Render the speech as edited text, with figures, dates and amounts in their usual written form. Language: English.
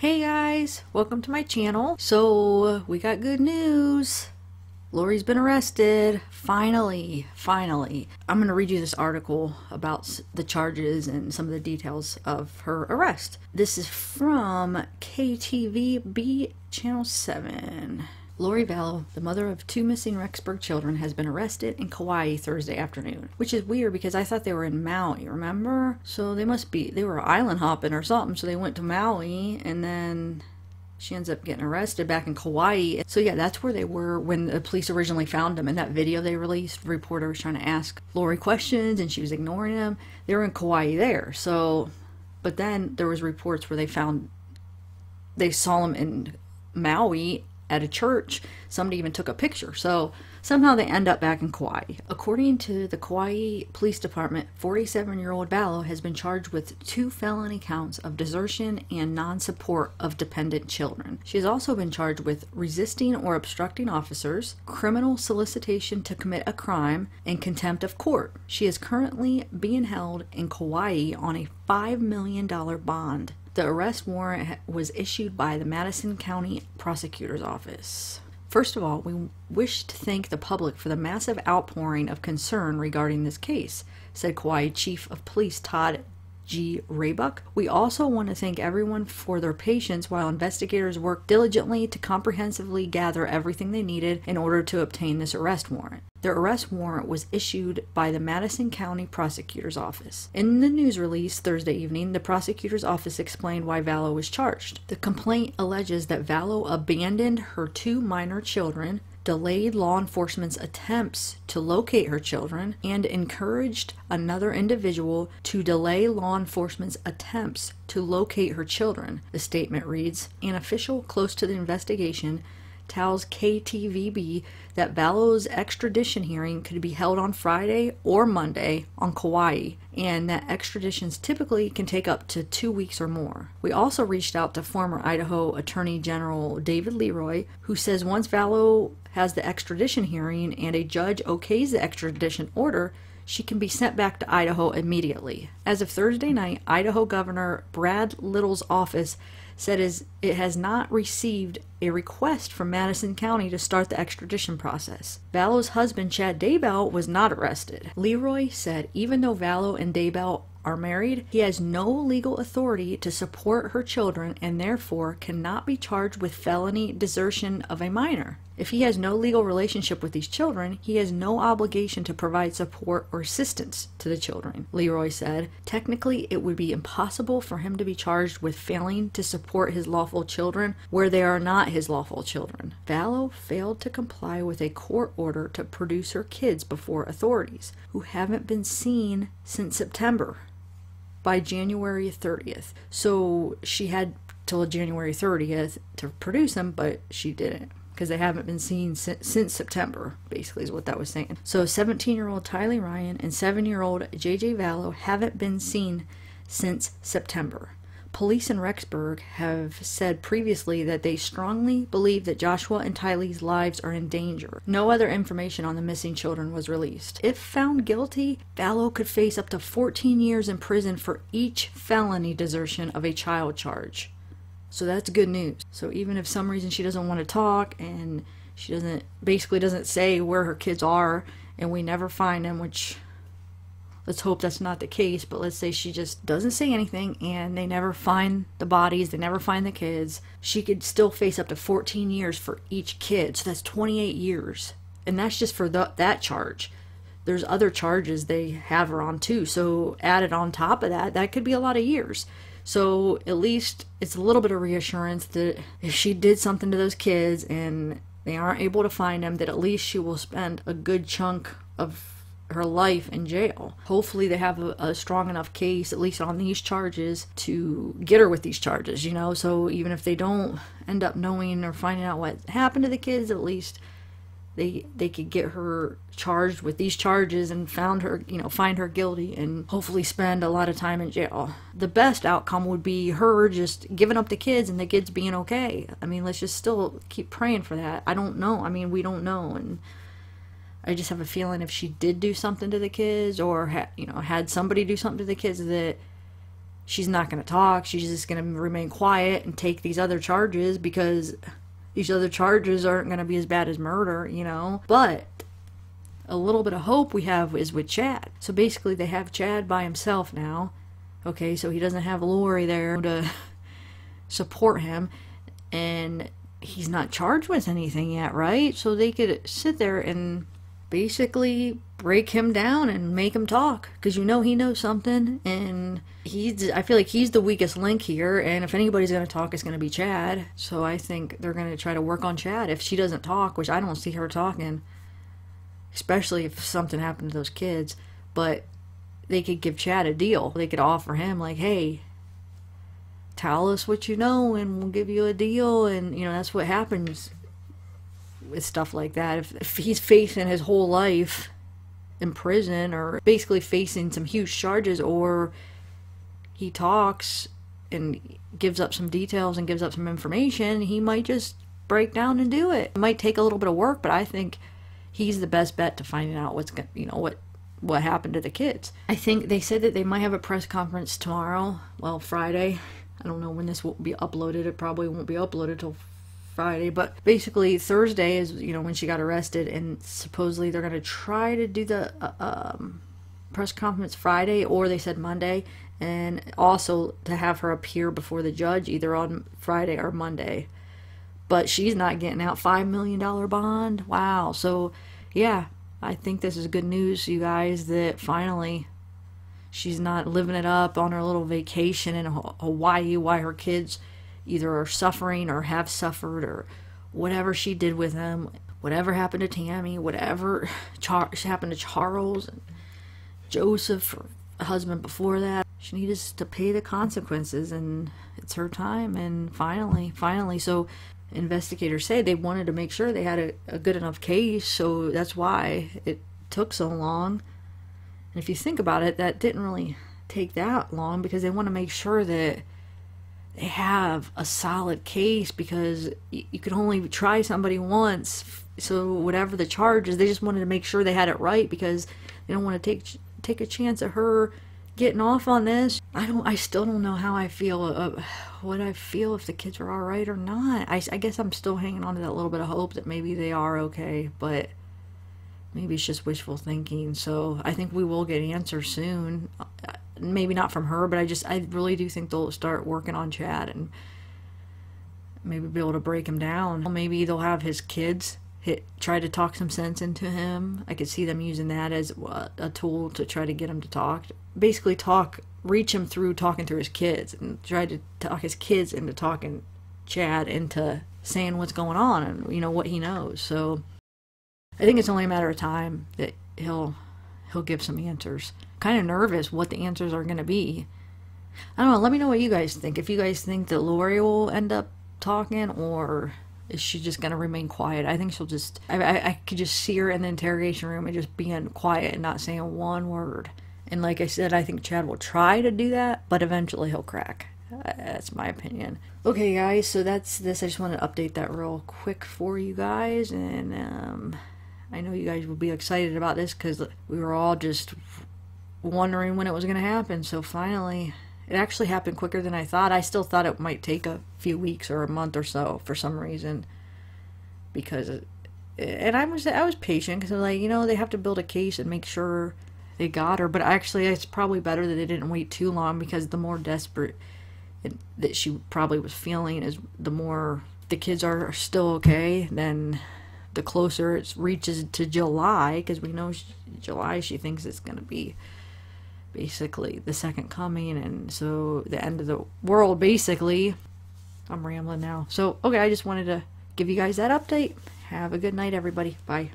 Hey guys, welcome to my channel. So we got good news. Lori's been arrested. Finally. I'm going to read you this article about the charges and some of the details of her arrest. This is from KTVB Channel 7. Lori Vallow, the mother of two missing Rexburg children, has been arrested in Kauai Thursday afternoon. Which is weird because I thought they were in Maui, remember? So they were island hopping or something, so they went to Maui and then she ends up getting arrested back in Kauai. So yeah, that's where they were when the police originally found them. In that video they released, the reporter was trying to ask Lori questions and she was ignoring them. They were in Kauai there. So, but then there was reports where they saw them in Maui at a church. Somebody even took a picture. So somehow they end up back in Kauai. According to the Kauai Police Department, 47-year-old Vallow has been charged with 2 felony counts of desertion and non-support of dependent children. She has also been charged with resisting or obstructing officers, criminal solicitation to commit a crime, and contempt of court. She is currently being held in Kauai on a $5 million bond. The arrest warrant was issued by the Madison County Prosecutor's Office. First of all, we wish to thank the public for the massive outpouring of concern regarding this case, said Kauai Chief of Police Todd G. Raybuck. We also want to thank everyone for their patience while investigators worked diligently to comprehensively gather everything they needed in order to obtain this arrest warrant. The arrest warrant was issued by the Madison County Prosecutor's Office. In the news release Thursday evening, the prosecutor's office explained why Vallow was charged. The complaint alleges that Vallow abandoned her 2 minor children, delayed law enforcement's attempts to locate her children, and encouraged another individual to delay law enforcement's attempts to locate her children. The statement reads, an official close to the investigation tells KTVB that Vallow's extradition hearing could be held on Friday or Monday on Kauai, and that extraditions typically can take up to 2 weeks or more. We also reached out to former Idaho Attorney General David Leroy, who says once Vallow has the extradition hearing and a judge okays the extradition order, she can be sent back to Idaho immediately. As of Thursday night, Idaho Governor Brad Little's office said it has not received a request from Madison County to start the extradition process. Vallow's husband, Chad Daybell, was not arrested. Leroy said even though Vallow and Daybell are married, he has no legal authority to support her children and therefore cannot be charged with felony desertion of a minor. If he has no legal relationship with these children, he has no obligation to provide support or assistance to the children, Leroy said. Technically, it would be impossible for him to be charged with failing to support his lawful children where they are not his lawful children. Vallow failed to comply with a court order to produce her kids before authorities, who haven't been seen since September, by January 30th. So she had till January 30th to produce them, but she didn't, because they haven't been seen since September, basically is what that was saying. So 17-year-old Tylee Ryan and 7-year-old JJ Vallow haven't been seen since September. Police in Rexburg have said previously that they strongly believe that Joshua and Tylee's lives are in danger. No other information on the missing children was released. If found guilty, Vallow could face up to 14 years in prison for each felony desertion of a child charge. So that's good news. So even if some reason she doesn't want to talk and she basically doesn't say where her kids are and we never find them, which let's hope that's not the case, but let's say she just doesn't say anything and they never find the bodies, they never find the kids, she could still face up to 14 years for each kid. So that's 28 years. And that's just for that charge. There's other charges they have her on too. So added on top of that, that could be a lot of years. So at least it's a little bit of reassurance that if she did something to those kids and they aren't able to find them, that at least she will spend a good chunk of her life in jail. Hopefully they have a strong enough case, at least on these charges, to get her with these charges, you know? So even if they don't end up knowing or finding out what happened to the kids, at least they could get her charged with these charges and find her guilty and hopefully spend a lot of time in jail. The best outcome would be her just giving up the kids and the kids being okay. I mean, let's just still keep praying for that. I don't know. I mean, we don't know. And I just have a feeling if she did do something to the kids or had somebody do something to the kids, that she's not going to talk. She's just going to remain quiet and take these other charges because these other charges aren't going to be as bad as murder, you know. But a little bit of hope we have is with Chad. So basically they have Chad by himself now. Okay, so he doesn't have Lori there to support him, and he's not charged with anything yet, right? So they could sit there and basically break him down and make him talk, because you know he knows something, and I feel like he's the weakest link here, and if anybody's going to talk, it's going to be Chad. So I think they're going to try to work on Chad. If she doesn't talk, which I don't see her talking, especially if something happened to those kids, but they could give Chad a deal. They could offer him, like, hey, tell us what you know and we'll give you a deal. And, you know, that's what happens with stuff like that. If he's facing his whole life in prison, or basically facing some huge charges, or he talks and gives up some details and gives up some information, he might just break down and do it. It might take a little bit of work, but I think he's the best bet to finding out what's, you know, what happened to the kids. I think they said that they might have a press conference tomorrow. Well, Friday. I don't know when this will be uploaded. It probably won't be uploaded till Friday. But basically Thursday is, you know, when she got arrested, and supposedly they're going to try to do the press conference Friday, or they said Monday, and also to have her appear before the judge either on Friday or Monday. But she's not getting out $5 million bond. Wow. So, yeah. I think this is good news, you guys, that finally she's not living it up on her little vacation in Hawaii while her kids either are suffering or have suffered, or whatever she did with them, whatever happened to Tammy, whatever happened to Charles and Joseph, her husband before that. She needs to pay the consequences, and it's her time. And finally, so investigators say they wanted to make sure they had a good enough case, so that's why it took so long. And if you think about it, that didn't really take that long, because they want to make sure that they have a solid case, because you can only try somebody once. So whatever the charge is, they just wanted to make sure they had it right, because they don't want to take a chance of her getting off on this. I still don't know how I feel, what I feel if the kids are alright or not. I guess I'm still hanging on to that little bit of hope that maybe they are okay, but maybe it's just wishful thinking. So I think we will get answers soon. Maybe not from her, but I really do think they'll start working on Chad and maybe be able to break him down. Maybe they'll have his kids try to talk some sense into him. I could see them using that as a tool to try to get him to talk. Basically reach him through talking through his kids, and try to talk his kids into talking Chad into saying what's going on and, you know, what he knows. So I think it's only a matter of time that he'll give some answers. Kind of nervous what the answers are going to be. I don't know. Let me know what you guys think. If you guys think that Lori will end up talking, or is she just going to remain quiet? I think she'll just... I could just see her in the interrogation room and just being quiet and not saying one word. And like I said, I think Chad will try to do that, but eventually he'll crack. That's my opinion. Okay, guys, so that's this. I just want to update that real quick for you guys. And I know you guys will be excited about this, because we were all just wondering when it was going to happen. So finally, it actually happened quicker than I thought. I still thought it might take a few weeks or a month or so for some reason, because and I was patient, because I was like, you know, they have to build a case and make sure they got her. But actually, it's probably better that they didn't wait too long, because the more desperate that she probably was feeling is the more the kids are still okay, then the closer it reaches to July, because we know July she thinks it's going to be basically the second coming, and so the end of the world, basically. I'm rambling now. So, okay, I just wanted to give you guys that update. Have a good night, everybody. Bye.